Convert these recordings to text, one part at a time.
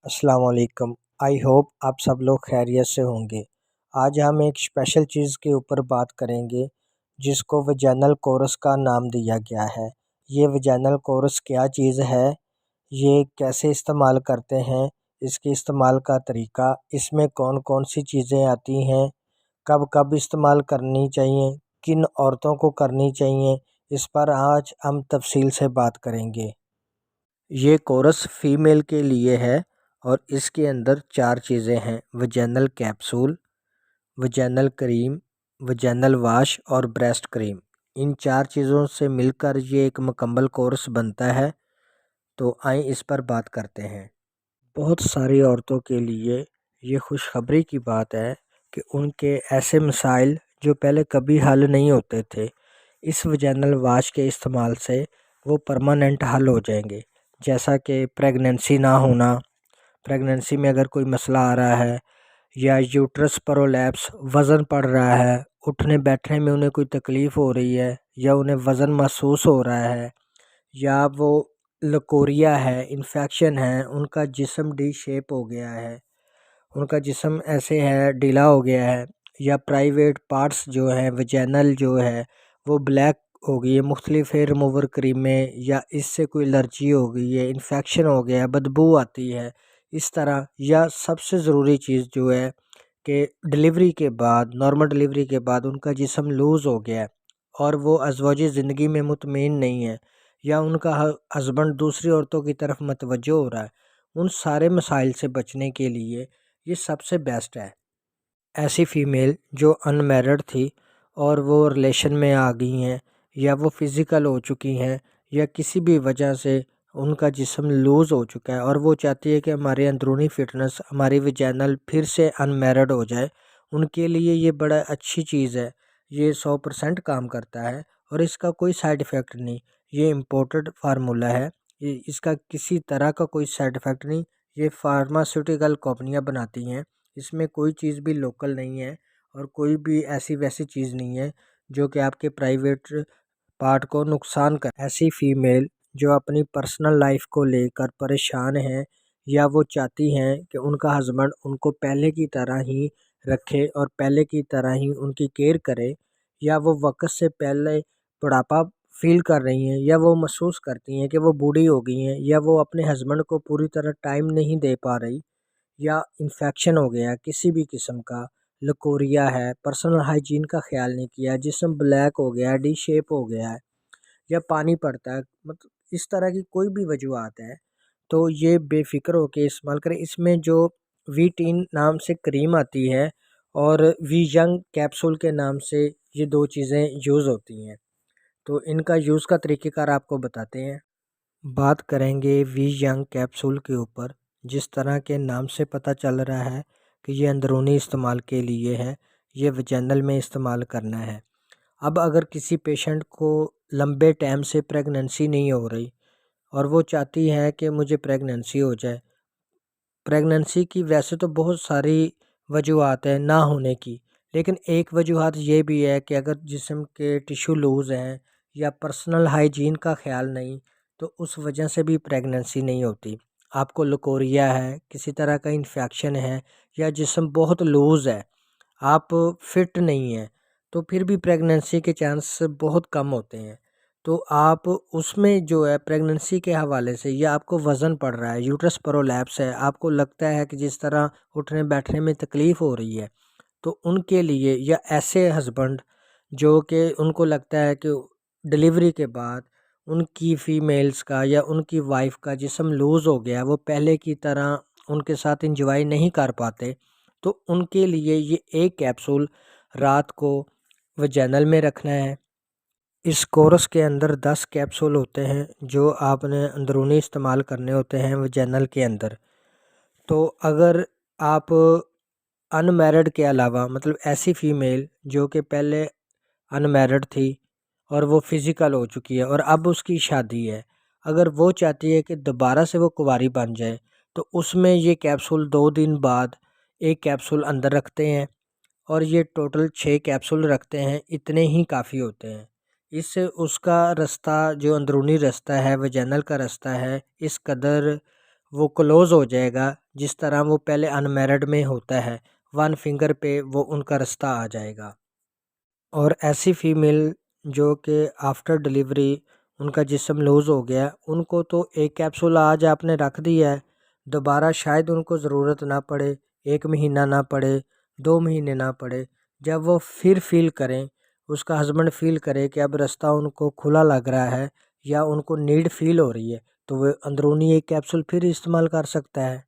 अस्सलाम वालेकुम। I hope आप सब लोग खैरियत से होंगे। आज हम एक स्पेशल चीज़ के ऊपर बात करेंगे जिसको वजाइनल कोरस का नाम दिया गया है। ये वजाइनल कोरस क्या चीज़ है, ये कैसे इस्तेमाल करते हैं, इसके इस्तेमाल का तरीका, इसमें कौन कौन सी चीज़ें आती हैं, कब कब इस्तेमाल करनी चाहिए, किन औरतों को करनी चाहिए, इस पर आज हम तफसील से बात करेंगे। ये कोरस फीमेल के लिए है और इसके अंदर 4 चीज़ें हैं: vaginal capsule, vaginal cream, vaginal wash और ब्रेस्ट क्रीम। इन 4 चीज़ों से मिलकर ये एक मुकम्मल कोर्स बनता है। तो आइए इस पर बात करते हैं। बहुत सारी औरतों के लिए ये खुशखबरी की बात है कि उनके ऐसे मसाइल जो पहले कभी हल नहीं होते थे, इस वजाइनल वाश के इस्तेमाल से वो परमानेंट हल हो जाएंगे। जैसा कि प्रेगनेंसी ना होना, प्रेगनेंसी में अगर कोई मसला आ रहा है, या यूट्रस प्रोलैप्स, वज़न बढ़ रहा है, उठने बैठने में उन्हें कोई तकलीफ़ हो रही है, या उन्हें वज़न महसूस हो रहा है, या वो लकोरिया है, इन्फेक्शन है, उनका जिस्म डी शेप हो गया है, उनका जिस्म ऐसे है ढीला हो गया है, या प्राइवेट पार्ट्स जो है वजाइनल जो है वो ब्लैक हो गई है मुख्तलिफ हेयर रिमूवर क्रीमें, या इससे कोई एलर्जी हो गई है, इन्फेक्शन हो गया है, बदबू आती है इस तरह। या सबसे ज़रूरी चीज़ जो है कि डिलीवरी के बाद, नॉर्मल डिलीवरी के बाद उनका जिस्म लूज़ हो गया है और वो अज़वाजी ज़िंदगी में मुतमईन नहीं है, या उनका हस्बैंड दूसरी औरतों की तरफ मतवज्जो हो रहा है, उन सारे मसाइल से बचने के लिए ये सबसे बेस्ट है। ऐसी फ़ीमेल जो अनमैरिड थी और वो रिलेशन में आ गई हैं, या वो फ़िज़िकल हो चुकी हैं, या किसी भी वजह से उनका जिस्म लूज़ हो चुका है और वो चाहती है कि हमारी अंदरूनी फ़िटनेस, हमारी वजाइनल फिर से अनमैरिड हो जाए, उनके लिए ये बड़ा अच्छी चीज़ है। ये 100% काम करता है और इसका कोई साइड इफ़ेक्ट नहीं। ये इम्पोर्टेड फार्मूला है, ये इसका किसी तरह का कोई साइड इफ़ेक्ट नहीं। ये फार्मास्यूटिकल कंपनियाँ बनाती हैं, इसमें कोई चीज़ भी लोकल नहीं है और कोई भी ऐसी वैसी चीज़ नहीं है जो कि आपके प्राइवेट पार्ट को नुकसान कर। ऐसी फ़ीमेल जो अपनी पर्सनल लाइफ को लेकर परेशान हैं, या वो चाहती हैं कि उनका हस्बैंड उनको पहले की तरह ही रखे और पहले की तरह ही उनकी केयर करे, या वो वक़्त से पहले बुढ़ापा फ़ील कर रही हैं, या वो महसूस करती हैं कि वो बूढ़ी हो गई हैं, या वो अपने हस्बैंड को पूरी तरह टाइम नहीं दे पा रही, या इन्फेक्शन हो गया किसी भी किस्म का, लकोरिया है, पर्सनल हाइजीन का ख्याल नहीं किया, जिस्म ब्लैक हो गया है, डी शेप हो गया है, या पानी पड़ता है, मतलब इस तरह की कोई भी वजूहत है, तो ये बेफ़िक्र होके इस्तेमाल करें। इसमें जो वी-टीन नाम से क्रीम आती है और वी यंग कैप्सूल के नाम से ये 2 चीज़ें यूज़ होती हैं। तो इनका यूज़ का तरीक़ेकार आपको बताते हैं। बात करेंगे वी यंग कैप्सूल के ऊपर। जिस तरह के नाम से पता चल रहा है कि ये अंदरूनी इस्तेमाल के लिए है, ये वजाइनल में इस्तेमाल करना है। अब अगर किसी पेशेंट को लंबे टाइम से प्रेगनेंसी नहीं हो रही और वो चाहती है कि मुझे प्रेगनेंसी हो जाए। प्रेगनेंसी की वैसे तो बहुत सारी वजूहत हैं ना होने की, लेकिन एक वजूहत ये भी है कि अगर जिस्म के टिश्यू लूज़ हैं या पर्सनल हाइजीन का ख़्याल नहीं, तो उस वजह से भी प्रेगनेंसी नहीं होती। आपको लकोरिया है, किसी तरह का इन्फेक्शन है, या जिस्म बहुत लूज़ है, आप फिट नहीं हैं, तो फिर भी प्रेगनेंसी के चांस बहुत कम होते हैं। तो आप उसमें जो है प्रेगनेंसी के हवाले से, या आपको वज़न बढ़ रहा है, यूट्रस प्रोलैप्स है, आपको लगता है कि जिस तरह उठने बैठने में तकलीफ़ हो रही है, तो उनके लिए, या ऐसे हस्बैंड जो कि उनको लगता है कि डिलीवरी के बाद उनकी फ़ीमेल्स का या उनकी वाइफ़ का जिस्म लूज़ हो गया, वो पहले की तरह उनके साथ एंजॉय नहीं कर पाते, तो उनके लिए ये एक कैप्सूल रात को वजाइनल में रखना है। इस कोर्स के अंदर 10 कैप्सूल होते हैं जो आपने अंदरूनी इस्तेमाल करने होते हैं वजाइनल के अंदर। तो अगर आप अनमैरिड के अलावा, मतलब ऐसी फ़ीमेल जो कि पहले अनमैरिड थी और वो फ़िज़िकल हो चुकी है और अब उसकी शादी है, अगर वो चाहती है कि दोबारा से वो कुंवारी बन जाए, तो उसमें ये कैप्सूल 2 दिन बाद एक कैप्सूल अंदर रखते हैं और ये टोटल 6 कैप्सूल रखते हैं, इतने ही काफ़ी होते हैं। इससे उसका रास्ता, जो अंदरूनी रास्ता है, वजाइनल का रास्ता है, इस कदर वो क्लोज़ हो जाएगा, जिस तरह वो पहले अनमैरिड में होता है, वन फिंगर पे वो उनका रास्ता आ जाएगा। और ऐसी फ़ीमेल जो कि आफ्टर डिलीवरी उनका जिस्म लूज़ हो गया, उनको तो एक कैप्सूल आज आपने रख दिया है, दोबारा शायद उनको ज़रूरत ना पड़े, 1 महीना ना पड़े, 2 महीने ना पड़े। जब वो फिर फ़ील करें, उसका हस्बैंड फ़ील करे कि अब रास्ता उनको खुला लग रहा है या उनको नीड फ़ील हो रही है, तो वो अंदरूनी एक कैप्सूल फिर इस्तेमाल कर सकता है।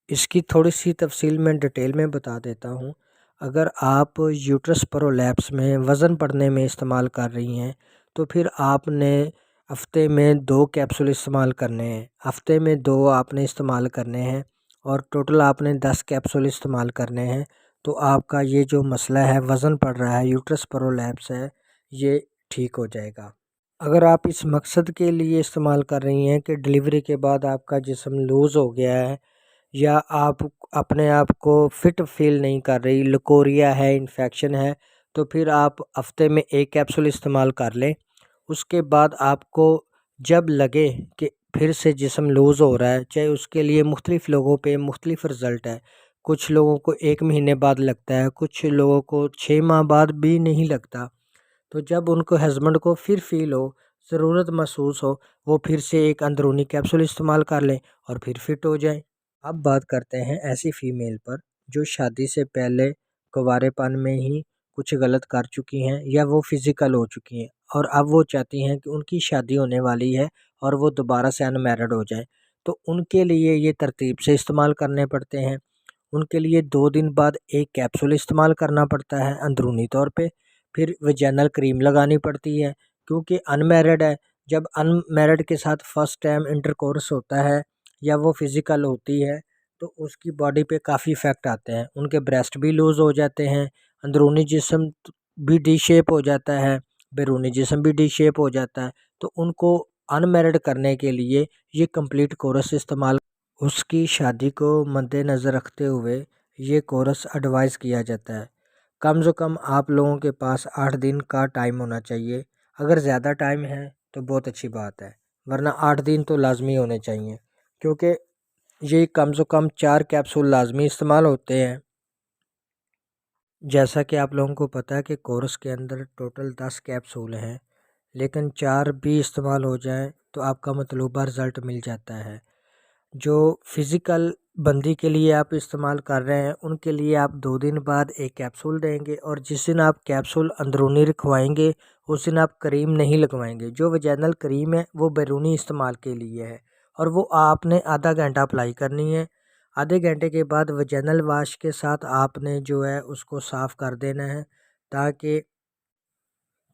इसकी थोड़ी-सी तफ़सील मैं डिटेल में बता देता हूँ। अगर आप यूट्रस प्रोलैप्स में वज़न बढ़ने में इस्तेमाल कर रही हैं, तो फिर आपने हफ़्ते में 2 कैप्सूल इस्तेमाल करने हैं। हफ़्ते में 2 आपने इस्तेमाल करने हैं और टोटल आपने 10 कैप्सूल इस्तेमाल करने हैं। तो आपका ये जो मसला है वज़न बढ़ रहा है, यूट्रस प्रोलैप्स है, ये ठीक हो जाएगा। अगर आप इस मकसद के लिए इस्तेमाल कर रही हैं कि डिलीवरी के बाद आपका जिस्म लूज़ हो गया है या आप अपने आप को फ़िट फ़ील नहीं कर रही, लकोरिया है, इन्फेक्शन है, तो फिर आप हफ़्ते में 1 कैप्सूल इस्तेमाल कर लें। उसके बाद आपको जब लगे कि फिर से जिस्म लूज़ हो रहा है, चाहे उसके लिए मुख्तलिफ़ लोगों पे मुख्तलिफ़ रिज़ल्ट है। कुछ लोगों को 1 महीने बाद लगता है, कुछ लोगों को 6 माह बाद भी नहीं लगता। तो जब उनको हस्बैंड को फिर फ़ील हो, ज़रूरत महसूस हो, वो फिर से एक अंदरूनी कैप्सूल इस्तेमाल कर लें और फिर फ़िट हो जाएँ। अब बात करते हैं ऐसी फ़ीमेल पर जो शादी से पहले कुंवारेपन में ही कुछ गलत कर चुकी हैं या वो फ़िज़िकल हो चुकी हैं और अब वो चाहती हैं कि उनकी शादी होने वाली है और वो दोबारा से अनमैरिड हो जाएँ। तो उनके लिए ये तरतीब से इस्तेमाल करने पड़ते हैं। उनके लिए 2 दिन बाद एक कैप्सूल इस्तेमाल करना पड़ता है अंदरूनी तौर पे, फिर वेजाइनल क्रीम लगानी पड़ती है क्योंकि अनमैरिड है। जब अनमैरिड के साथ फर्स्ट टाइम इंटरकोर्स होता है या वो फ़िज़िकल होती है, तो उसकी बॉडी पे काफ़ी इफ़ेक्ट आते हैं। उनके ब्रेस्ट भी लूज़ हो जाते हैं, अंदरूनी जिस्म भी डी शेप हो जाता है, बैरूनी जिस्म भी डी शेप हो जाता है। तो उनको अनमैरिड करने के लिए ये कंप्लीट कोर्स इस्तेमाल उसकी शादी को मद्देनज़र रखते हुए ये कोर्स एडवाइस किया जाता है। कम से कम आप लोगों के पास 8 दिन का टाइम होना चाहिए। अगर ज़्यादा टाइम है तो बहुत अच्छी बात है, वरना 8 दिन तो लाज़मी होने चाहिए क्योंकि ये कम से कम 4 कैप्सूल लाज़मी इस्तेमाल होते हैं। जैसा कि आप लोगों को पता है कि कोर्स के अंदर टोटल 10 कैप्सूल हैं, लेकिन 4 भी इस्तेमाल हो जाएँ तो आपका मतलूबा रिज़ल्ट मिल जाता है। जो फ़िज़िकल बंदी के लिए आप इस्तेमाल कर रहे हैं, उनके लिए आप 2 दिन बाद 1 कैप्सूल देंगे और जिस दिन आप कैप्सूल अंदरूनी रखवाएँगे, उस दिन आप क्रीम नहीं लगवाएँगे। जो वेजाइनल क्रीम है, वो बैरूनी इस्तेमाल के लिए है और वो आपने आधा घंटा अप्लाई करनी है। आधे घंटे के बाद वेजाइनल वाश के साथ आपने जो है उसको साफ़ कर देना है, ताकि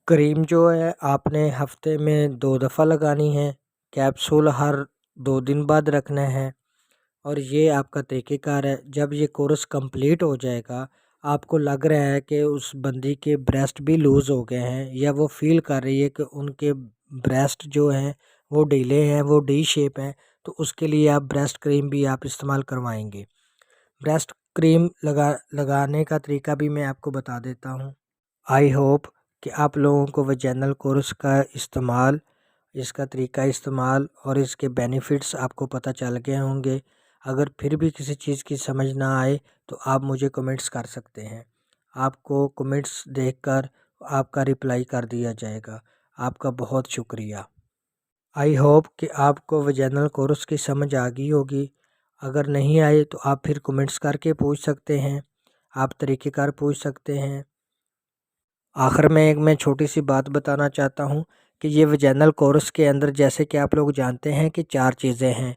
क्रीम जो है आपने हफ़्ते में 2 दफ़ा लगानी है, कैप्सूल हर 2 दिन बाद रखना है। और ये आपका तरीक़ेकार है। जब ये कोर्स कंप्लीट हो जाएगा, आपको लग रहा है कि उस बंदी के ब्रेस्ट भी लूज़ हो गए हैं या वो फ़ील कर रही है कि उनके ब्रेस्ट जो हैं वो ढीले हैं, वो डी शेप हैं, तो उसके लिए आप ब्रेस्ट क्रीम भी आप इस्तेमाल करवाएँगे। ब्रेस्ट क्रीम लगाने का तरीका भी मैं आपको बता देता हूँ। आई होप कि आप लोगों को वैजाइनल कोर्स का इस्तेमाल, इसका तरीका इस्तेमाल और इसके बेनिफिट्स आपको पता चल गए होंगे। अगर फिर भी किसी चीज़ की समझ ना आए तो आप मुझे कमेंट्स कर सकते हैं। आपको कमेंट्स देखकर आपका रिप्लाई कर दिया जाएगा। आपका बहुत शुक्रिया। आई होप कि आपको वैजाइनल कोर्स की समझ आ गई होगी। अगर नहीं आए तो आप फिर कमेंट्स करके पूछ सकते हैं। आप तरीक़ेकार पूछ सकते हैं। आखिर में मैं छोटी सी बात बताना चाहता हूँ कि ये वैजाइनल कोर्स के अंदर जैसे कि आप लोग जानते हैं कि 4 चीज़ें हैं।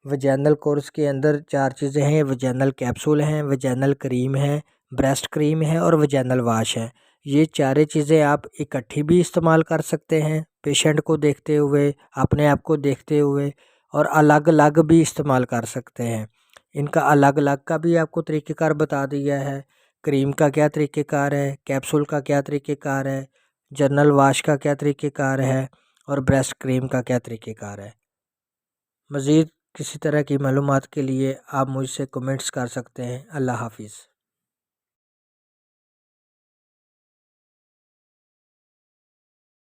वैजाइनल कोर्स के अंदर 4 चीज़ें हैं, वैजाइनल कैप्सूल हैं, वैजाइनल क्रीम है, ब्रेस्ट क्रीम है और वैजाइनल वाश है। ये चारें चीज़ें आप इकट्ठी भी इस्तेमाल कर सकते हैं पेशेंट को देखते हुए, अपने आप को देखते हुए, और अलग-अलग भी इस्तेमाल कर सकते हैं। इनका अलग-अलग का भी आपको तरीक़ेकार बता दिया है। क्रीम का क्या तरीक़ेकार है, कैप्सूल का क्या तरीक़ेकार है, जनरल वाश का क्या तरीक़ेकार है और ब्रेस्ट क्रीम का क्या तरीक़ेकार है। मज़ीद किसी तरह की मालूमात के लिए आप मुझसे कमेंट्स कर सकते हैं। अल्लाह हाफ़िज़।